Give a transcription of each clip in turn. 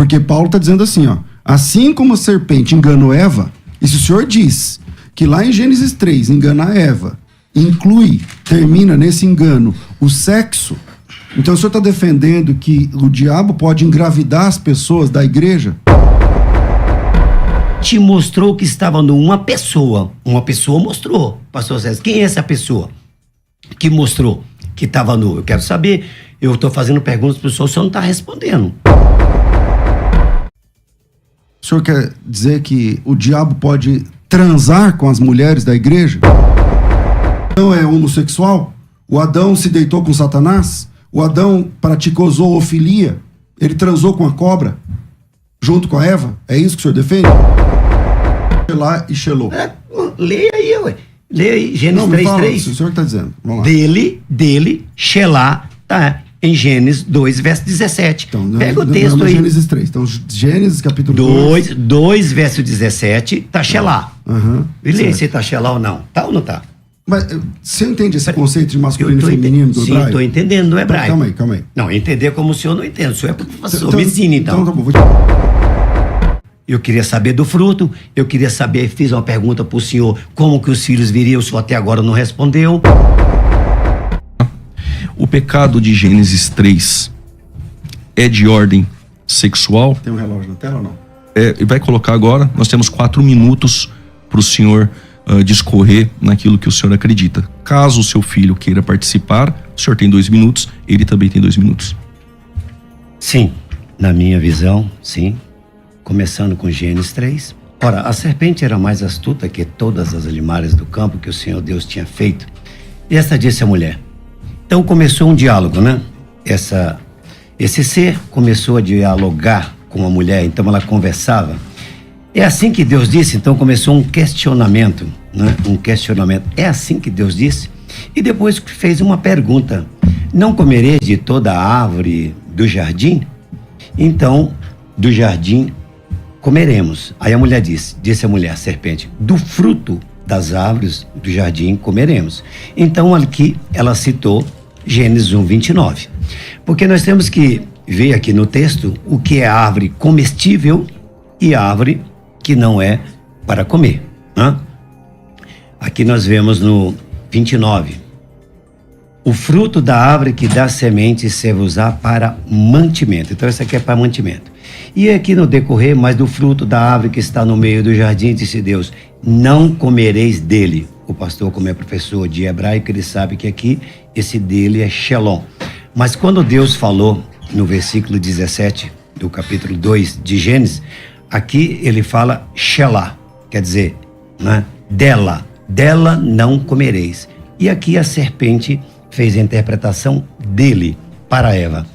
Porque Paulo está dizendo assim, ó, assim como a serpente enganou Eva, e se o senhor diz que lá em Gênesis 3, enganar Eva, termina nesse engano o sexo, então o senhor está defendendo que o diabo pode engravidar as pessoas da igreja? Te mostrou que estava numa pessoa. Uma pessoa mostrou, pastor César. Quem é essa pessoa que mostrou que estava nu? Eu quero saber. Eu estou fazendo perguntas para o senhor não está respondendo. O senhor quer dizer que o diabo pode transar com as mulheres da igreja? Não é homossexual? O Adão se deitou com Satanás? O Adão praticou zoofilia? Ele transou com a cobra? Junto com a Eva? É isso que o senhor defende? Shelá e Shelô. Leia aí, ué. Leia aí, Gênesis 3:3. O senhor está dizendo. Vamos lá. Dele, Shelá, tá em Gênesis 2, verso 17. Então, pega o texto aí. Gênesis 3. Então, Gênesis capítulo 2, verso 17, tá Shelá. Beleza, se tá Shelá ou não. Tá ou não tá? Mas você entende esse conceito de masculino e feminino do hebraico? Sim, estou entendendo no hebraico. Calma aí. Não, entender como o senhor não entende. O senhor é professor, me ensina então. Então tá bom, Eu queria saber do fruto, eu queria saber, fiz uma pergunta pro senhor, como que os filhos viriam, o senhor até agora não respondeu. O pecado de Gênesis 3 é de ordem sexual? Tem um relógio na tela ou não? Vai colocar agora, nós temos 4 minutos para o senhor discorrer naquilo que o senhor acredita. Caso o seu filho queira participar, o senhor tem 2 minutos, ele também tem 2 minutos. Sim, na minha visão, sim. Começando com Gênesis 3. Ora, a serpente era mais astuta que todas as animais do campo que o Senhor Deus tinha feito. E esta disse à mulher. Então começou um diálogo, né? Esse ser começou a dialogar com a mulher, então ela conversava. É assim que Deus disse, então começou um questionamento, né? Um questionamento. É assim que Deus disse? E depois fez uma pergunta. Não comereis de toda a árvore do jardim? Então, do jardim comeremos. Aí a mulher disse a mulher, a serpente, do fruto das árvores do jardim comeremos. Então aqui ela citou Gênesis 1:29. Porque nós temos que ver aqui no texto o que é árvore comestível e árvore que não é para comer. Né? Aqui nós vemos no 29. O fruto da árvore que dá semente serve usar para mantimento. Então isso aqui é para mantimento. E aqui no decorrer, mas do fruto da árvore que está no meio do jardim, disse Deus, não comereis dele. O pastor, como é professor de hebraico, ele sabe que aqui esse dele é Shalom. Mas quando Deus falou no versículo 17 do capítulo 2 de Gênesis, aqui ele fala Shelá, quer dizer, né? Dela não comereis. E aqui a serpente fez a interpretação dele para Eva.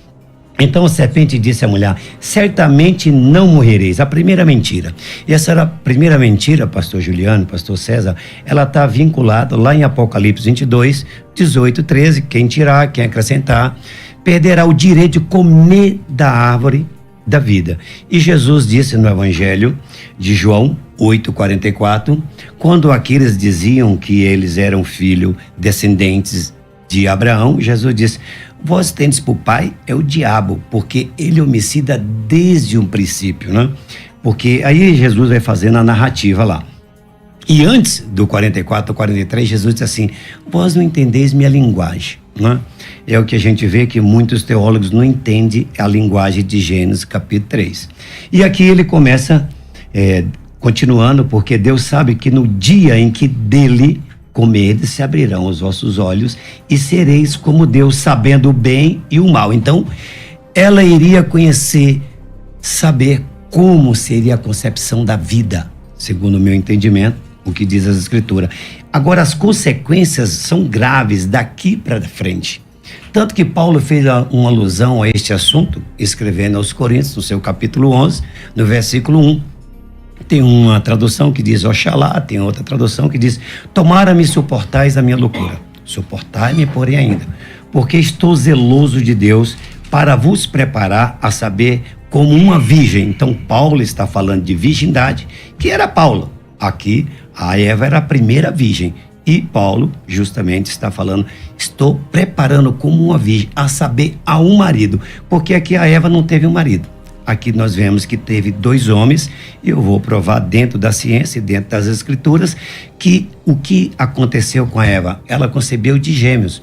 Então a serpente disse à mulher, certamente não morrereis. A primeira mentira. E essa era a primeira mentira, pastor Juliano, pastor César, ela está vinculada lá em Apocalipse 22, 18, 13, quem tirar, quem acrescentar, perderá o direito de comer da árvore da vida. E Jesus disse no Evangelho de João 8:44, quando aqueles diziam que eles eram filhos descendentes de Abraão, Jesus disse, vós tendes por pai é o diabo, porque ele é homicida desde um princípio, né? Porque aí Jesus vai fazendo a narrativa lá. E antes do 44 ao 43, Jesus disse assim, vós não entendeis minha linguagem, né? É o que a gente vê que muitos teólogos não entendem a linguagem de Gênesis capítulo 3. E aqui ele começa, continuando, porque Deus sabe que no dia em que dele comerdes, se abrirão os vossos olhos e sereis como Deus, sabendo o bem e o mal. Então, ela iria conhecer, saber como seria a concepção da vida, segundo o meu entendimento, o que diz as Escrituras. Agora, as consequências são graves daqui para frente. Tanto que Paulo fez uma alusão a este assunto, escrevendo aos Coríntios, no seu capítulo 11, no versículo 1. Tem uma tradução que diz Oxalá, tem outra tradução que diz tomara-me suportais a minha loucura. Suportai-me, porém ainda, porque estou zeloso de Deus para vos preparar a saber como uma virgem. Então Paulo está falando de virgindade, que era Paulo. Aqui a Eva era a primeira virgem. E Paulo justamente está falando, estou preparando como uma virgem a saber a um marido. Porque aqui a Eva não teve um marido. aqui nós vemos que teve 2 homens, e eu vou provar dentro da ciência e dentro das escrituras que o que aconteceu com a Eva, ela concebeu de gêmeos.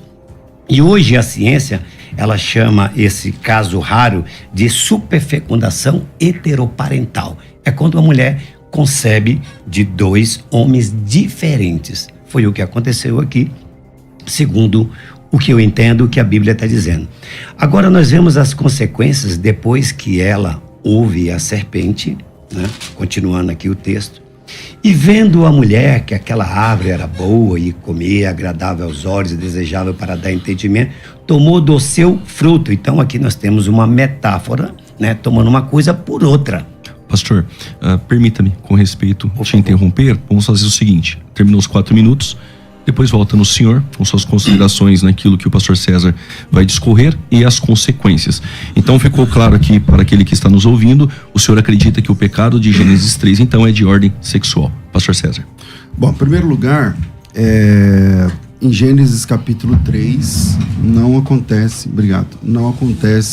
E hoje a ciência, ela chama esse caso raro de superfecundação heteroparental. É quando a mulher concebe de 2 homens diferentes. Foi o que aconteceu aqui, segundo o que eu entendo que a Bíblia está dizendo. Agora nós vemos as consequências depois que ela ouve a serpente, né? Continuando aqui o texto, e vendo a mulher que aquela árvore era boa e comer, agradável aos olhos e desejável para dar entendimento, tomou do seu fruto. Então aqui nós temos uma metáfora, né? Tomando uma coisa por outra. Pastor, permita-me, com respeito, te interromper. Vamos fazer o seguinte: terminou os 4 minutos, depois volta no senhor, com suas considerações naquilo que o pastor César vai discorrer e as consequências. Então ficou claro aqui para aquele que está nos ouvindo, o senhor acredita que o pecado de Gênesis 3 então é de ordem sexual. Pastor César. Bom, em primeiro lugar, em Gênesis capítulo 3 não acontece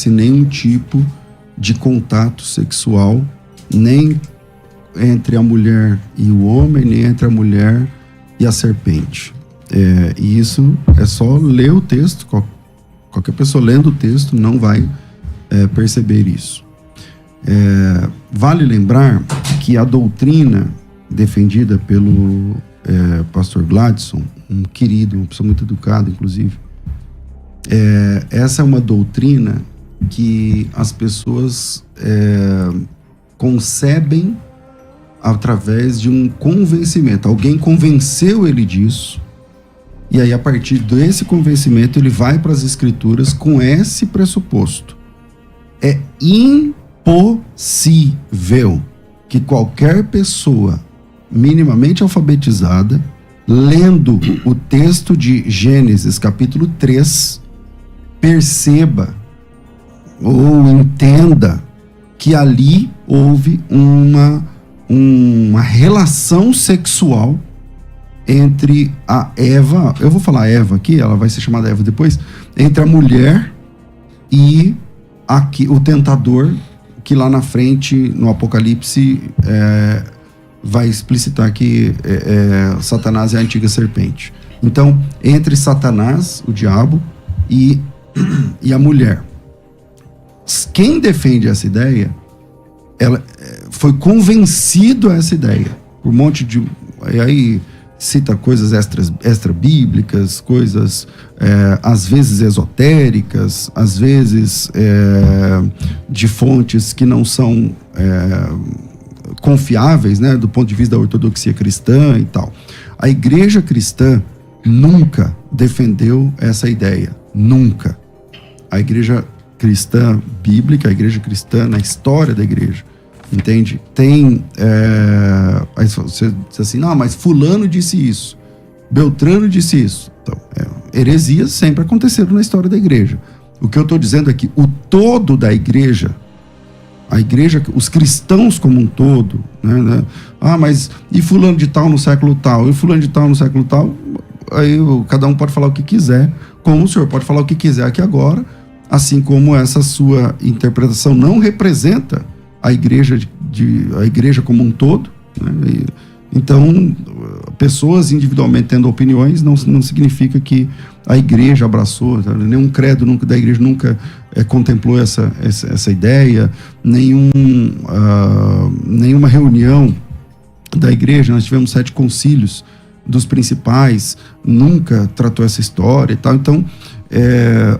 nenhum tipo de contato sexual, nem entre a mulher e o homem, nem entre a mulher e a serpente. E isso é só ler o texto. Qualquer pessoa lendo o texto não vai perceber isso. Vale lembrar que a doutrina defendida pelo pastor Gladson, um querido, uma pessoa muito educada, inclusive, essa é uma doutrina que as pessoas concebem através de um convencimento. Alguém convenceu ele disso, e aí a partir desse convencimento ele vai para as escrituras com esse pressuposto. É impossível que qualquer pessoa minimamente alfabetizada, lendo o texto de Gênesis capítulo 3, perceba ou entenda que ali houve uma relação sexual entre a Eva, eu vou falar Eva aqui, ela vai ser chamada Eva depois, entre a mulher e o tentador, que lá na frente, no Apocalipse, vai explicitar que Satanás é a antiga serpente. Então, entre Satanás, o diabo, e a mulher. Quem defende essa ideia, ela foi convencido a essa ideia por um monte de... Aí cita coisas extra-bíblicas, coisas às vezes esotéricas, às vezes de fontes que não são confiáveis, né, do ponto de vista da ortodoxia cristã e tal. A igreja cristã nunca defendeu essa ideia. Nunca. A igreja cristã bíblica, a igreja cristã na história da igreja, entende? Tem... aí você diz assim, não, mas fulano disse isso, Beltrano disse isso. Então, heresias sempre aconteceram na história da igreja. O que eu estou dizendo é que o todo da igreja, a igreja, os cristãos como um todo, né? Ah, mas e fulano de tal no século tal, e fulano de tal no século tal, aí cada um pode falar o que quiser, como o senhor pode falar o que quiser aqui agora, assim como essa sua interpretação não representa a igreja, a igreja como um todo, né? Então, pessoas individualmente tendo opiniões não significa que a igreja abraçou, tá? Nenhum credo da igreja nunca contemplou essa ideia, nenhuma reunião da igreja, nós tivemos 7 concílios dos principais, nunca tratou essa história e tal. Então,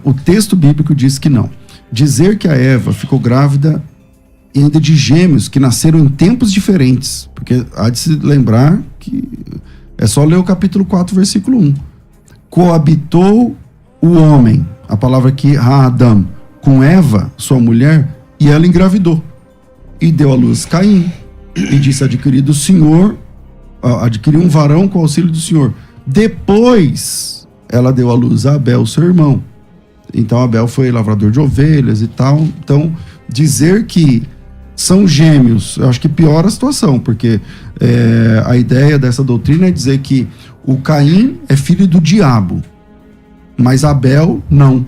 o texto bíblico diz que não. Dizer que a Eva ficou grávida ainda de gêmeos que nasceram em tempos diferentes, porque há de se lembrar que é só ler o capítulo 4, versículo 1. Coabitou o homem, a palavra aqui, Adam, com Eva, sua mulher, e ela engravidou. E deu à luz Caim, e disse, adquiri um varão com o auxílio do Senhor. Depois, ela deu à luz a Abel, seu irmão. Então, Abel foi lavrador de ovelhas e tal. Então, dizer que são gêmeos, eu acho que piora a situação, porque a ideia dessa doutrina é dizer que o Caim é filho do diabo, mas Abel não.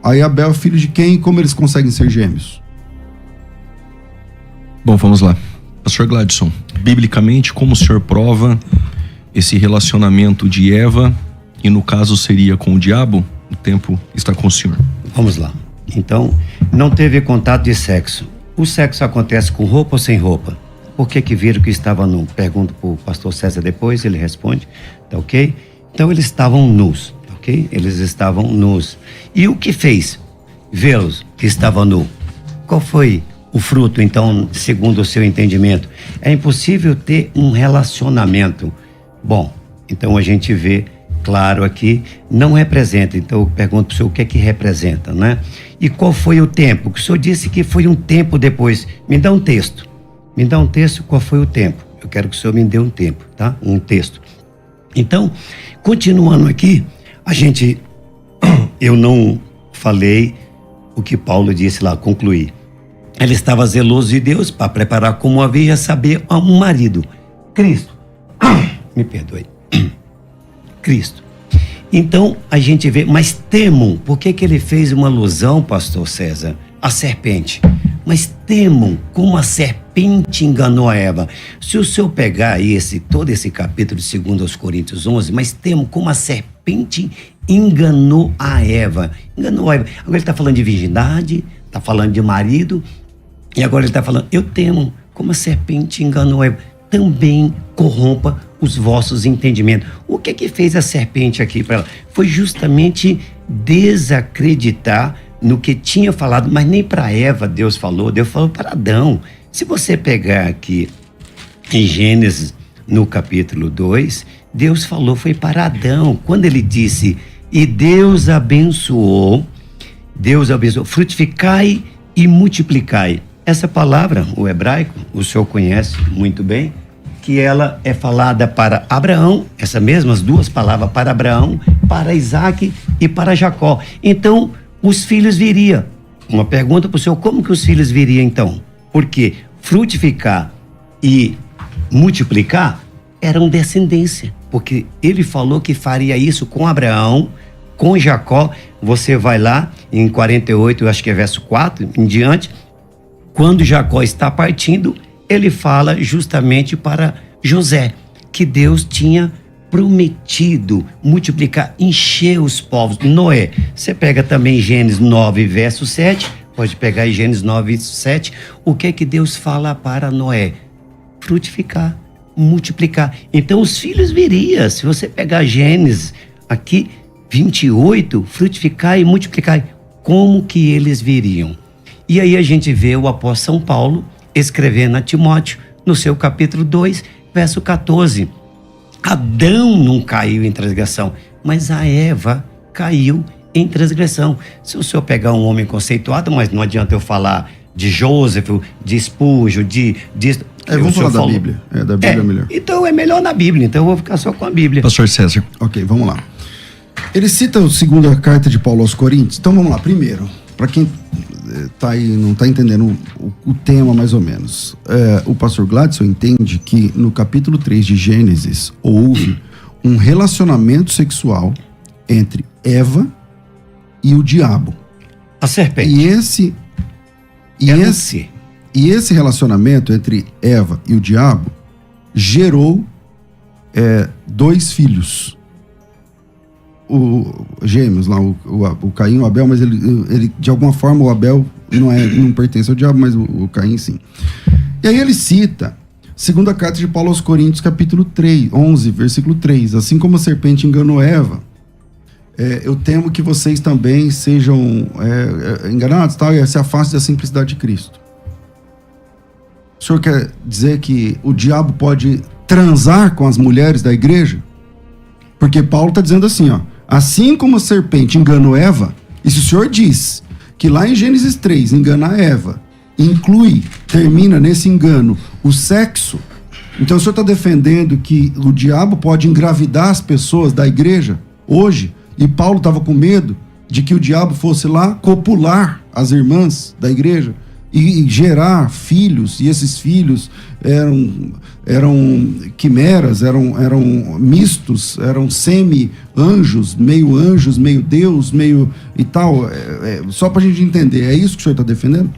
Aí Abel é filho de quem e como eles conseguem ser gêmeos? Bom, vamos lá. Pastor Gladson, biblicamente, como o senhor prova esse relacionamento de Eva, e no caso seria com o diabo? O tempo está com o senhor. Vamos lá. Então, não teve contato de sexo. O sexo acontece com roupa ou sem roupa? Por que viram que estava nu? Pergunto para o pastor César depois, ele responde, tá ok? Então, eles estavam nus, tá ok? Eles estavam nus. E o que fez vê-los que estavam nu? Qual foi o fruto, então, segundo o seu entendimento? É impossível ter um relacionamento. Bom, então a gente vê claro aqui, não representa. Então eu pergunto para o senhor o que é que representa, né? E qual foi o tempo? O senhor disse que foi um tempo depois. Me dá um texto. Me dá um texto, qual foi o tempo? Eu quero que o senhor me dê um tempo, tá? Um texto. Então, continuando aqui, eu não falei o que Paulo disse lá, concluí. Ele estava zeloso de Deus para preparar como havia saber um marido. Cristo. Me perdoe. Cristo. Então, a gente vê, mas temam, por que ele fez uma alusão, pastor César? A serpente. Mas temam como a serpente enganou a Eva. Se o senhor pegar aí todo esse capítulo de 2 Coríntios 11, mas temam como a serpente enganou a Eva. Enganou a Eva. Agora ele está falando de virgindade, está falando de marido, e agora ele está falando, eu temo como a serpente enganou a Eva. Também corrompa os vossos entendimentos. O que fez a serpente aqui para ela? Foi justamente desacreditar no que tinha falado, mas nem para Eva Deus falou para Adão. Se você pegar aqui em Gênesis, no capítulo 2, Deus falou, foi para Adão, quando ele disse, e Deus abençoou, frutificai e multiplicai. Essa palavra, o hebraico, o senhor conhece muito bem, que ela é falada para Abraão, essas mesmas duas palavras, para Abraão, para Isaac e para Jacó. Então, os filhos viriam. Uma pergunta para o senhor, como que os filhos viriam então? Porque frutificar e multiplicar eram descendência, porque ele falou que faria isso com Abraão, com Jacó. Você vai lá em 48, eu acho que é verso 4 em diante, quando Jacó está partindo, ele fala justamente para José, que Deus tinha prometido multiplicar, encher os povos. Noé, você pega também Gênesis 9, verso 7, pode pegar em Gênesis 9, 7, o que é que Deus fala para Noé? Frutificar, multiplicar. Então os filhos viriam, se você pegar Gênesis aqui, 28, frutificar e multiplicar, como que eles viriam? E aí a gente vê o apóstolo São Paulo escrevendo a Timóteo, no seu capítulo 2, verso 14. Adão não caiu em transgressão, mas a Eva caiu em transgressão. Se o senhor pegar um homem conceituado, mas não adianta eu falar de Joseph, de Spurgeon, vamos falar da Bíblia. Da Bíblia é melhor. Então é melhor na Bíblia, então eu vou ficar só com a Bíblia. Pastor César. Ok, vamos lá. Ele cita a segunda carta de Paulo aos Coríntios. Então vamos lá, primeiro, para quem tá aí, não está entendendo o tema mais ou menos. O pastor Gladson entende que no capítulo 3 de Gênesis houve um relacionamento sexual entre Eva e o diabo. A serpente. E esse relacionamento entre Eva e o diabo gerou 2 filhos. Gêmeos lá, o Caim e o Abel, mas ele de alguma forma o Abel não pertence ao diabo, mas o Caim sim. E aí ele cita segunda carta de Paulo aos Coríntios, capítulo 11, versículo 3, assim como a serpente enganou Eva, eu temo que vocês também sejam enganados, tal, e se afastem da simplicidade de Cristo. O senhor quer dizer que o diabo pode transar com as mulheres da igreja? Porque Paulo está dizendo assim, ó, assim como a serpente enganou Eva, e se o senhor diz que lá em Gênesis 3, enganar Eva, termina nesse engano o sexo, então o senhor está defendendo que o diabo pode engravidar as pessoas da igreja hoje, e Paulo estava com medo de que o diabo fosse lá copular as irmãs da igreja e gerar filhos, e esses filhos eram quimeras, eram mistos, eram semi-anjos, meio Deus, meio e tal. Só para a gente entender, é isso que o senhor está defendendo?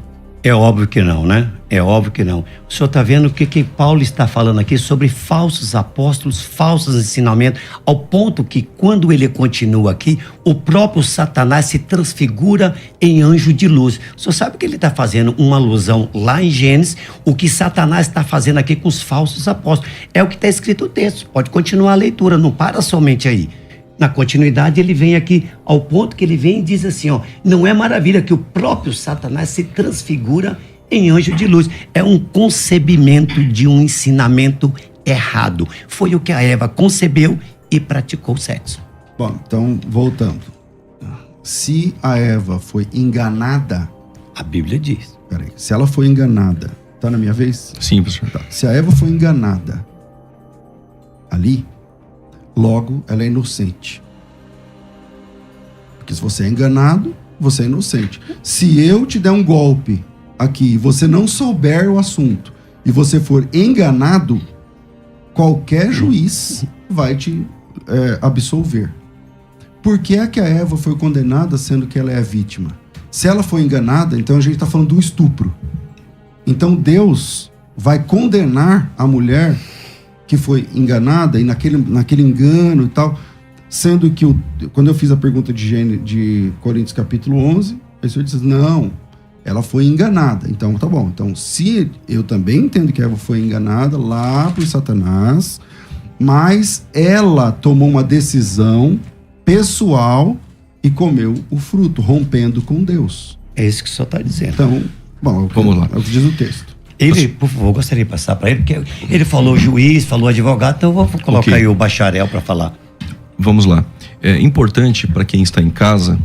É óbvio que não, né? É óbvio que não. O senhor está vendo o que Paulo está falando aqui sobre falsos apóstolos, falsos ensinamentos, ao ponto que quando ele continua aqui, o próprio Satanás se transfigura em anjo de luz. O senhor sabe que ele está fazendo uma alusão lá em Gênesis, o que Satanás está fazendo aqui com os falsos apóstolos. É o que está escrito no texto. Pode continuar a leitura, não para somente aí. Na continuidade, ele vem aqui ao ponto que ele vem e diz assim, ó, não é maravilha que o próprio Satanás se transfigura em anjo de luz. É um concebimento de um ensinamento errado. Foi o que a Eva concebeu e praticou o sexo. Bom, então, voltando. Se a Eva foi enganada... A Bíblia diz. Peraí, se ela foi enganada... Tá na minha vez? Sim, professor. Tá. Se a Eva foi enganada ali... Logo, ela é inocente. Porque se você é enganado, você é inocente. Se eu te der um golpe aqui e você não souber o assunto e você for enganado, qualquer juiz vai te absolver. Por que é que a Eva foi condenada sendo que ela é a vítima? Se ela foi enganada, então a gente está falando do estupro. Então Deus vai condenar a mulher que foi enganada, e naquele engano e tal, sendo que quando eu fiz a pergunta de Coríntios capítulo 11, o Senhor disse, não, ela foi enganada. Então, tá bom. Então, se eu também entendo que Eva foi enganada lá por Satanás, mas ela tomou uma decisão pessoal e comeu o fruto, rompendo com Deus. É isso que o senhor está dizendo. Então, bom, vamos lá. É o que diz o texto. Ele, por favor, gostaria de passar para ele, porque ele falou juiz, falou advogado, então eu vou colocar aí o bacharel para falar. Vamos lá. É importante para quem está em casa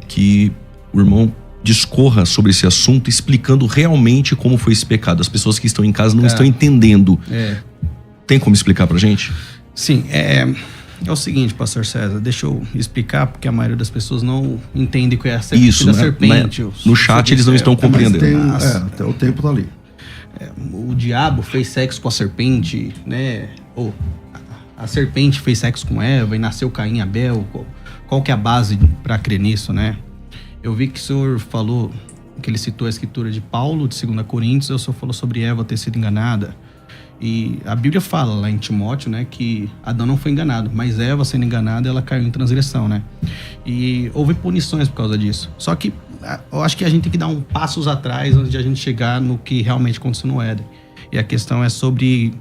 que o irmão discorra sobre esse assunto, explicando realmente como foi esse pecado. As pessoas que estão em casa não estão entendendo. Tem como explicar pra gente? Sim, é o seguinte, pastor César, deixa eu explicar, porque a maioria das pessoas não entende o que é a serpente. No chat eles não estão compreendendo. Até o tempo tá ali. O diabo fez sexo com a serpente, né? Ou a serpente fez sexo com Eva e nasceu Caim e Abel. Qual que é a base para crer nisso, né? Eu vi que o senhor falou, que ele citou a escritura de Paulo, de 2 Coríntios, o senhor falou sobre Eva ter sido enganada. E a Bíblia fala lá em Timóteo, né, que Adão não foi enganado, mas Eva, sendo enganada, ela caiu em transgressão, né? E houve punições por causa disso. Só que eu acho que a gente tem que dar um passos atrás antes de a gente chegar no que realmente aconteceu no Éden. E a questão é sobre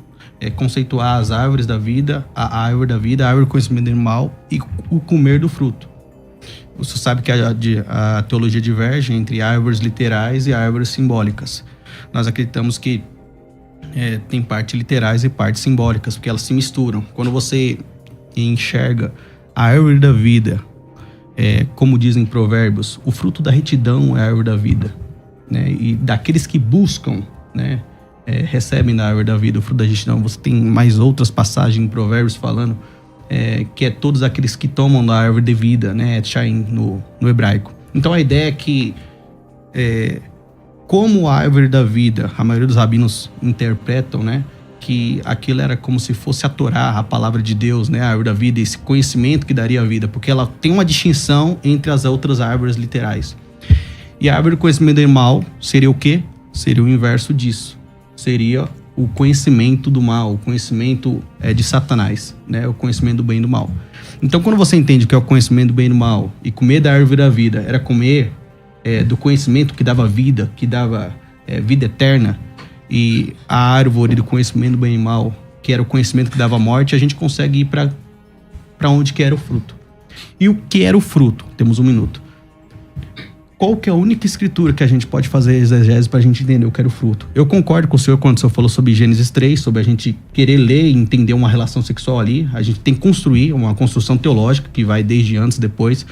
conceituar as árvores da vida, a árvore da vida, a árvore do conhecimento do mal e o comer do fruto. Você sabe que a teologia diverge entre árvores literais e árvores simbólicas. Nós acreditamos que tem partes literais e partes simbólicas, porque elas se misturam. Quando você enxerga a árvore da vida, como dizem provérbios, o fruto da retidão é a árvore da vida, né? E daqueles que buscam, né, recebem da árvore da vida o fruto da retidão. Você tem mais outras passagens em provérbios falando que é todos aqueles que tomam da árvore de vida, né, Shain no hebraico. Então a ideia é que como a árvore da vida, a maioria dos rabinos interpretam, né, que aquilo era como se fosse a Torá, a palavra de Deus, né, a árvore da vida, esse conhecimento que daria a vida, porque ela tem uma distinção entre as outras árvores literais. E a árvore do conhecimento do mal seria o quê? Seria o inverso disso. Seria o conhecimento do mal, o conhecimento de Satanás, né, o conhecimento do bem e do mal. Então, quando você entende que é o conhecimento do bem e do mal, e comer da árvore da vida era comer do conhecimento que dava vida, que dava vida eterna, e a árvore do conhecimento do bem e do mal, que era o conhecimento que dava morte, a gente consegue ir para onde que era o fruto. E o que era o fruto? Temos 1 minuto. Qual que é a única escritura que a gente pode fazer exegese para a gente entender o que era o fruto? Eu concordo com o senhor quando o senhor falou sobre Gênesis 3, sobre a gente querer ler e entender uma relação sexual ali. A gente tem que construir uma construção teológica que vai desde antes e depois.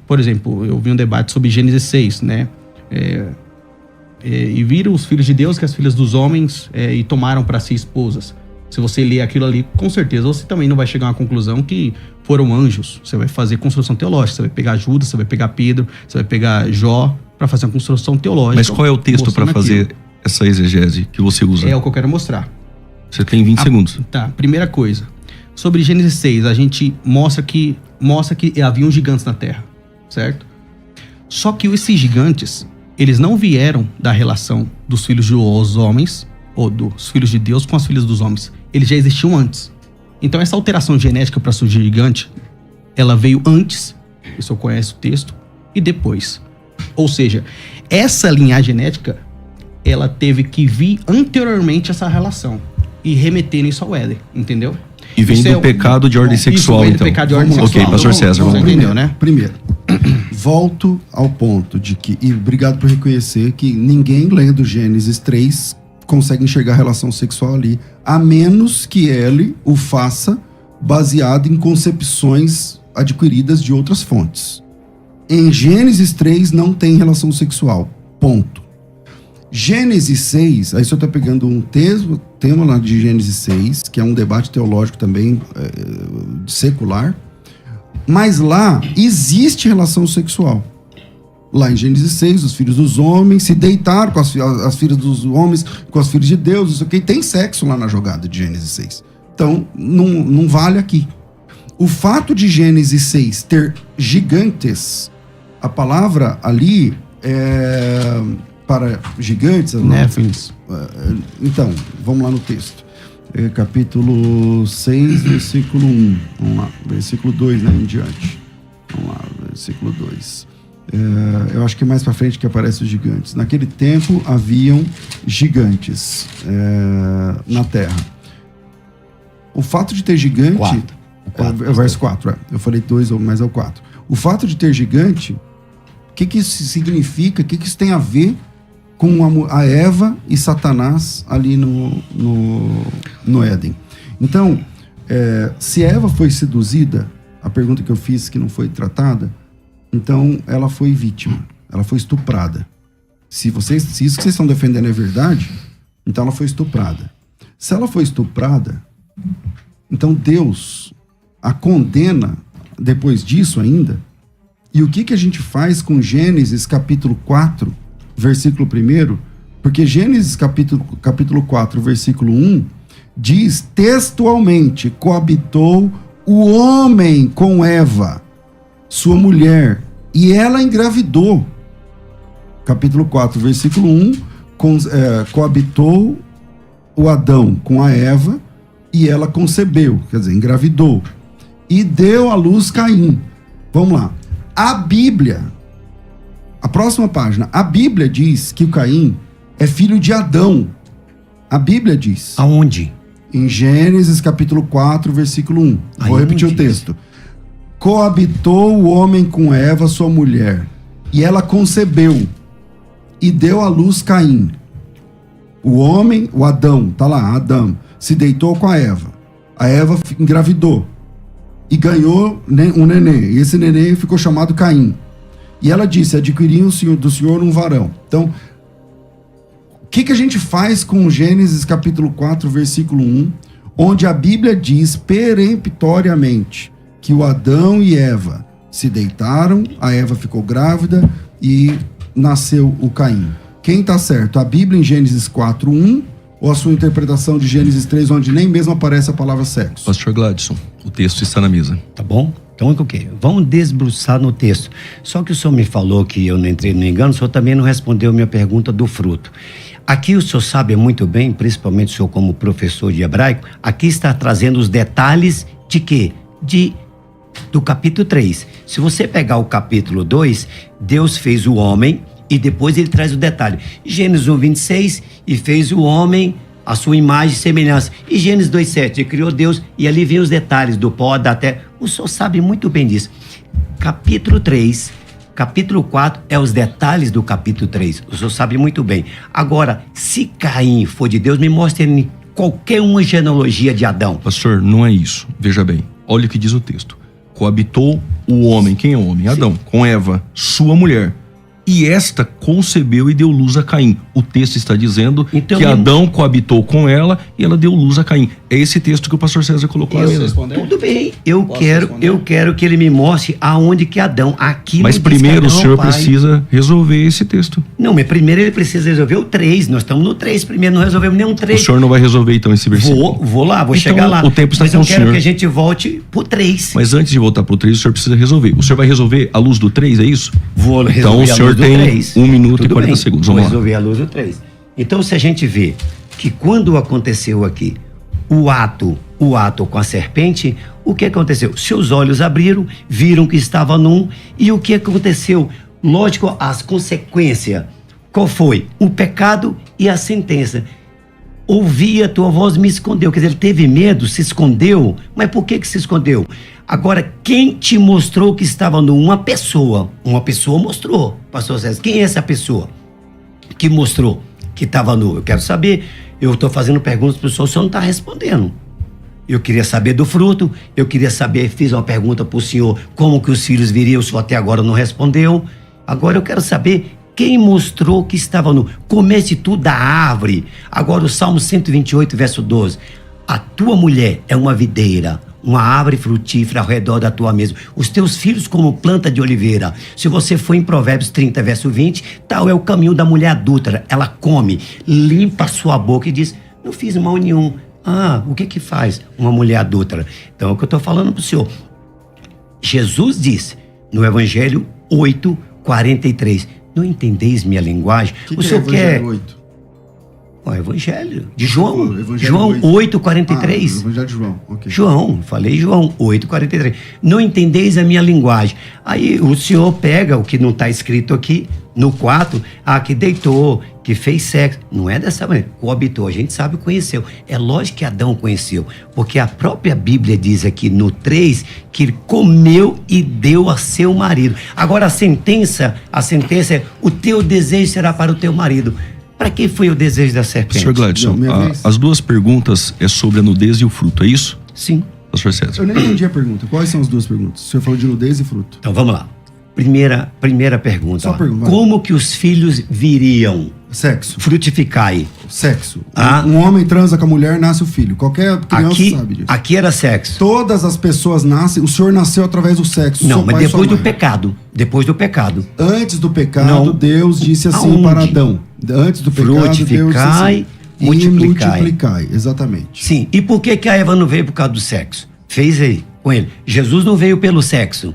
Por exemplo, eu vi um debate sobre Gênesis 6, né? E viram os filhos de Deus que as filhas dos homens e tomaram para si esposas. Se você ler aquilo ali, com certeza você também não vai chegar a uma conclusão que foram anjos. Você vai fazer construção teológica, você vai pegar Judas, você vai pegar Pedro, você vai pegar Jó para fazer uma construção teológica. Mas qual é o texto para fazer essa exegese que você usa? É o que eu quero mostrar. Você tem 20 segundos. Tá, primeira coisa. Sobre Gênesis 6, a gente mostra que haviam gigantes na Terra, certo? Só que esses gigantes, eles não vieram da relação dos filhos dos homens, ou dos filhos de Deus com os filhos dos homens. Eles já existiam antes. Então essa alteração genética para surgir gigante, ela veio antes, o senhor conhece o texto, e depois. Ou seja, essa linhagem genética, ela teve que vir anteriormente a essa relação e remeter isso ao Éden, entendeu? E vem do pecado de ordem sexual, vem do então. pecado de ordem sexual. Ok, pastor César, vamos lá. Entendeu, né? Primeiro, volto ao ponto de que, e obrigado por reconhecer que ninguém lendo Gênesis 3 consegue enxergar a relação sexual ali, a menos que ele o faça baseado em concepções adquiridas de outras fontes. Em Gênesis 3 não tem relação sexual, ponto. Gênesis 6, aí você está pegando um tema lá de Gênesis 6, que é um debate teológico também secular, mas lá existe relação sexual. Lá em Gênesis 6, os filhos dos homens se deitaram com as filhas dos homens, com as filhas de Deus, isso aqui, tem sexo lá na jogada de Gênesis 6. Então, não vale aqui. O fato de Gênesis 6 ter gigantes, a palavra ali é para gigantes... Néfilins. Então, vamos lá no texto. Capítulo 6, versículo 1. Vamos lá, versículo 2, né, em diante. Vamos lá, versículo 2. Eu acho que é mais para frente que aparecem os gigantes. Naquele tempo haviam gigantes na terra. O fato de ter gigante... Quatro. Verso 4, eu falei 2, mas é o 4. O fato de ter gigante, o que isso significa? O que isso tem a ver com a Eva e Satanás ali no Éden? Então, se Eva foi seduzida, a pergunta que eu fiz que não foi tratada, então ela foi vítima, ela foi estuprada. Se isso que vocês estão defendendo é verdade, então ela foi estuprada. Se ela foi estuprada, então Deus a condena depois disso ainda. E o que a gente faz com Gênesis capítulo 4, versículo 1? Porque Gênesis capítulo 4, versículo 1, diz textualmente: coabitou o homem com Eva, sua mulher, e ela engravidou. Capítulo 4, versículo 1, coabitou o Adão com a Eva, e ela concebeu, quer dizer, engravidou, e deu à luz Caim. Vamos lá. A Bíblia, a próxima página, a Bíblia diz que o Caim é filho de Adão. A Bíblia diz. Aonde? Em Gênesis capítulo 4, versículo 1. Vou repetir o texto. Coabitou o homem com Eva, sua mulher, e ela concebeu, e deu à luz Caim. O homem, o Adão, tá lá, Adão, se deitou com a Eva. A Eva engravidou e ganhou um neném. E esse neném ficou chamado Caim. E ela disse: adquiri do Senhor um varão. Então, o que a gente faz com Gênesis capítulo 4, versículo 1, onde a Bíblia diz peremptoriamente que o Adão e Eva se deitaram, a Eva ficou grávida e nasceu o Caim? Quem está certo? A Bíblia em Gênesis 4, 1, ou a sua interpretação de Gênesis 3, onde nem mesmo aparece a palavra sexo? Pastor Gladson, o texto está na mesa. Tá bom? Então, o quê? Vamos desbruçar no texto. Só que o senhor me falou que eu não entrei no engano, o senhor também não respondeu a minha pergunta do fruto. Aqui o senhor sabe muito bem, principalmente o senhor como professor de hebraico, aqui está trazendo os detalhes de quê? Do capítulo 3. Se você pegar o capítulo 2, Deus fez o homem e depois ele traz o detalhe. Gênesis 1, 26, e fez o homem a sua imagem e semelhança. E Gênesis 2, 7, ele criou Deus, e ali vem os detalhes do pó, da terra. O senhor sabe muito bem disso. Capítulo 3, capítulo 4 é os detalhes do capítulo 3. O senhor sabe muito bem. Agora, se Caim for de Deus, me mostre qualquer uma genealogia de Adão. Pastor, não é isso. Veja bem, olha o que diz o texto. Coabitou o homem, quem é o homem? Adão, com Eva, sua mulher. E esta concebeu e deu luz a Caim. O texto está dizendo então, que Adão coabitou com ela e ela deu luz a Caim. É esse texto que o pastor César colocou ali. Tudo bem, eu quero que ele me mostre aonde que Adão, aqui. Mas primeiro o senhor precisa resolver esse texto. Não, mas primeiro ele precisa resolver o 3. Nós estamos no 3 primeiro, não resolvemos nenhum 3. O senhor não vai resolver então esse versículo? Vou lá, vou então, chegar lá. O tempo está mas com o senhor. Mas eu quero que a senhor. gente volte pro 3. Mas antes de voltar pro 3, o senhor precisa resolver. O senhor vai resolver a luz do 3, é isso? Vou resolver então, o senhor do tem 3. 1 minuto e Tudo 40 bem, segundos. Vou Vamos lá. resolver a luz do 3. Então, se a gente vê que quando aconteceu aqui o ato com a serpente, o que aconteceu? Seus olhos abriram, viram que estava num, e o que aconteceu? Lógico, as consequências. Qual foi? O pecado e a sentença. Ouvi a tua voz, me escondeu. Quer dizer, ele teve medo, se escondeu. Mas por que se escondeu? Agora, quem te mostrou que estava nu? Uma pessoa. Uma pessoa mostrou, pastor César. Quem é essa pessoa que mostrou que estava nu? Eu quero saber. Eu estou fazendo perguntas para o senhor não está respondendo. Eu queria saber do fruto, eu queria saber, fiz uma pergunta para o senhor, como que os filhos viriam, o senhor até agora não respondeu. Agora eu quero saber quem mostrou que estava nu. Comece tudo da árvore. Agora o Salmo 128, verso 12. A tua mulher é uma videira, uma árvore frutífera ao redor da tua mesa. Os teus filhos como planta de oliveira. Se você for em Provérbios 30, verso 20, tal é o caminho da mulher adúltera. Ela come, limpa a sua boca e diz, não fiz mal nenhum. Ah, o que faz uma mulher adúltera? Então é o que eu estou falando para o senhor. Jesus disse no Evangelho 8, 43. Não entendeis minha linguagem? Que o senhor quer... 8? O Evangelho de João. Evangelho João 8, 43. Ah, Evangelho de João, ok. João, falei João 8, 43. Não entendeis a minha linguagem. Aí o senhor pega o que não está escrito aqui, no 4, que deitou, que fez sexo. Não é dessa maneira. Coabitou, a gente sabe, conheceu. É lógico que Adão conheceu, porque a própria Bíblia diz aqui no 3 que ele comeu e deu a seu marido. Agora a sentença é: o teu desejo será para o teu marido. Para quem foi o desejo da serpente? Sr. Gladson, as duas perguntas é sobre a nudez e o fruto, é isso? Sim. Pastor César. Eu nem entendi a pergunta. Quais são as duas perguntas? O senhor falou de nudez e fruto. Então vamos lá. Primeira pergunta. Só pergunta. Como que os filhos viriam? Sexo. Frutificai. Sexo. Ah. Um homem transa com a mulher, nasce o filho. Qualquer criança sabe disso. Aqui era sexo. Todas as pessoas nascem. O senhor nasceu através do sexo. Não, seu mas pai e depois sua do mãe. pecado. Depois do pecado. Antes do pecado, Não. Deus disse assim Aonde? para Adão. Antes do pecado, Deus disse Frutificai, assim, multiplicai. Exatamente. Sim. E por que a Eva não veio por causa do sexo? Fez aí com ele. Jesus não veio pelo sexo.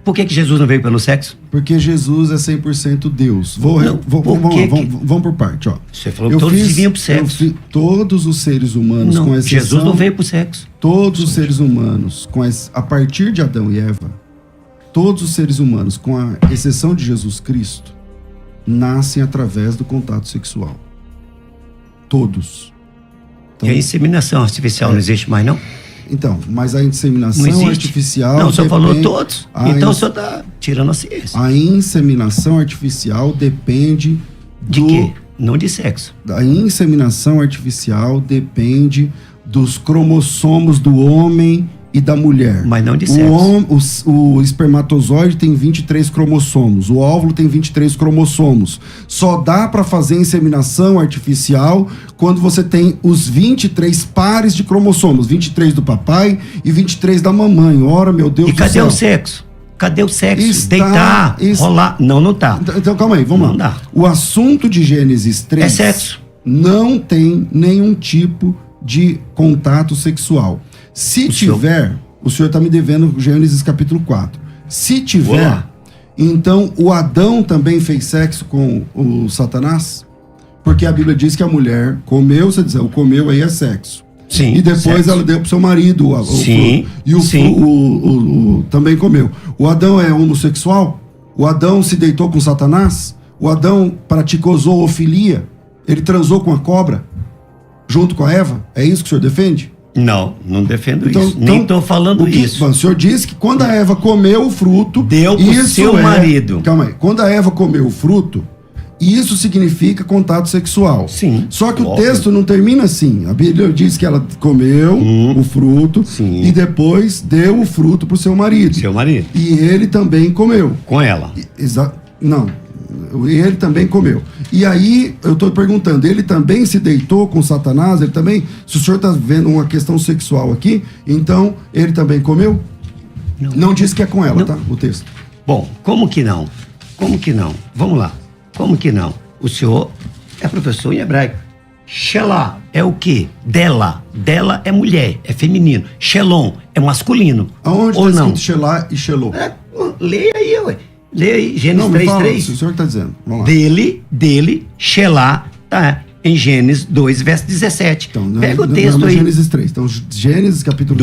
Por que Jesus não veio pelo sexo? Porque Jesus é 100% Deus. Vamos por parte, ó. Você falou que todos vinham pro sexo. Todos os seres humanos, Não, com exceção... Jesus não veio pro sexo. Todos os seres humanos, a partir de Adão e Eva, todos os seres humanos, com a exceção de Jesus Cristo, nascem através do contato sexual. Todos. E a inseminação artificial não existe mais, não? Então, mas a inseminação Não existe. artificial... Não, o senhor falou depende- todos. a Então o ins- senhor está tirando a ciência. A inseminação artificial depende De quê? Não de sexo. A inseminação artificial depende dos cromossomos do homem e da mulher. Mas não de sexo. O espermatozoide tem 23 cromossomos, o óvulo tem 23 cromossomos. Só dá para fazer inseminação artificial quando você tem os 23 pares de cromossomos, 23 do papai e 23 da mamãe. Ora, meu Deus E do cadê céu. o sexo? Cadê o sexo? Está- Deitar, rolar. Não tá. Então calma aí, vamos Não lá. dá. O assunto de Gênesis 3 É sexo. não tem nenhum tipo de contato sexual. Se tiver, o senhor está me devendo Gênesis capítulo 4. Se tiver, Olá. então o Adão também fez sexo com o Satanás? Porque a Bíblia diz que a mulher comeu, você diz, o comeu aí é sexo. Sim. E depois sexo. ela deu pro seu marido o Sim, fruto. E o sim. também comeu. O Adão é homossexual? O Adão se deitou com Satanás? O Adão praticou zoofilia? Ele transou com a cobra? Junto com a Eva? É isso que o senhor defende? Não defendo isso. Nem estou falando isso. O senhor disse que quando a Eva comeu o fruto... Deu pro seu marido. Calma aí. Quando a Eva comeu o fruto, isso significa contato sexual. Sim. Só que o Óbvio. texto não termina assim. A Bíblia diz que ela comeu o fruto Sim. e depois deu o fruto pro seu marido. Seu marido. E ele também comeu. Com ela. Não. Ele também comeu. E aí, eu estou perguntando, ele também se deitou com Satanás? Ele também? Se o senhor está vendo uma questão sexual aqui, então ele também comeu? Não diz que é com ela, Não. tá? O texto. Bom, como que não? Como que não? Vamos lá. Como que não? O senhor é professor em hebraico. Shelah é o quê? Dela. Dela é mulher, é feminino. Shelom é masculino. Aonde ou está não? escrito Shelah e Shelô? Leia aí, ué. Lê aí, Gênesis me fala, 3:3. o senhor que está dizendo. Vamos lá. Dele, Shelah, tá em Gênesis 2, verso 17. Então, Pega o texto aí. Gênesis 3. Então, Gênesis capítulo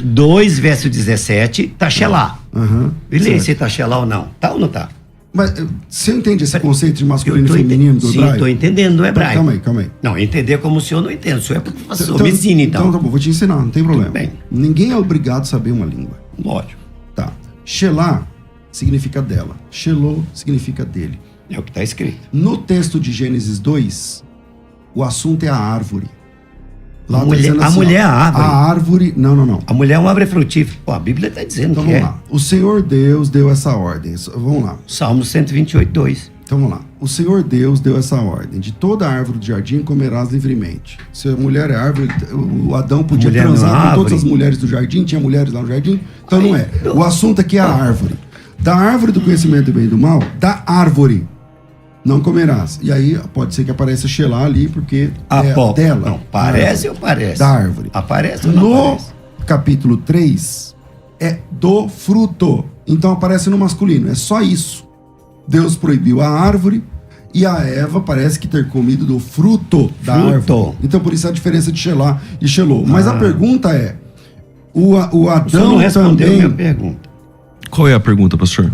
2, verso 17, tá Shelah. Aham, E lê certo. se tá Shelah ou não. Tá ou não tá? Mas você entende esse conceito de Eu masculino e tô feminino do Sim, hebraico? tô entendendo do hebraico. Calma aí. Não, entender como o senhor não entende. O senhor é professor, me ensina então. Então tá bom, vou te ensinar, não tem problema. bem. Ninguém é obrigado a saber uma língua. Lógico. Tá. Shelah significa dela. Shelô significa dele. É o que tá escrito. No texto de Gênesis 2, o assunto é a árvore. A tá mulher- dizendo a mulher é a árvore. A árvore... Não. A mulher é uma árvore frutífera. Pô, a Bíblia tá dizendo Então que vamos é. lá. O Senhor Deus deu essa ordem. Vamos lá. Salmo 128:2. Então vamos lá. O Senhor Deus deu essa ordem. De toda árvore do jardim comerás livremente. Se a mulher é árvore, o Adão podia Mulher não é transar com árvore. todas as mulheres do jardim. Tinha mulheres lá no jardim. Então Aí, não é. O assunto aqui é a árvore. Da árvore do conhecimento do bem e do mal, da árvore não comerás. E aí pode ser que apareça Shelah ali, porque é dela. Não, parece ou parece? Da árvore. Aparece ou não No aparece? capítulo 3, é do fruto. Então aparece no masculino. É só isso. Deus proibiu a árvore e a Eva parece que ter comido do fruto da árvore. Então por isso a diferença de Shelah e Shelô. Mas a pergunta é, o O senhor não Adão respondeu a minha também... pergunta. Qual é a pergunta, pastor?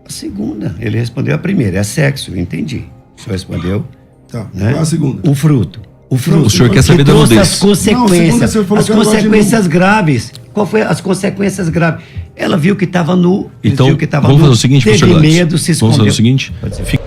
A segunda. Ele respondeu a primeira. É sexo, eu entendi. O senhor respondeu. Tá, Né? qual é a segunda? O fruto. O fruto. O senhor quer Que saber da trouxe nudez. as consequências. Não, segundo o senhor falou As que eu não gosto de consequências graves. Qual foi as consequências graves? Ela viu que estava nu. Então, viu que tava vamos nu, fazer o seguinte, teve pastor Gladys. medo, se Vamos escondeu. fazer o seguinte. Pode ser. Fica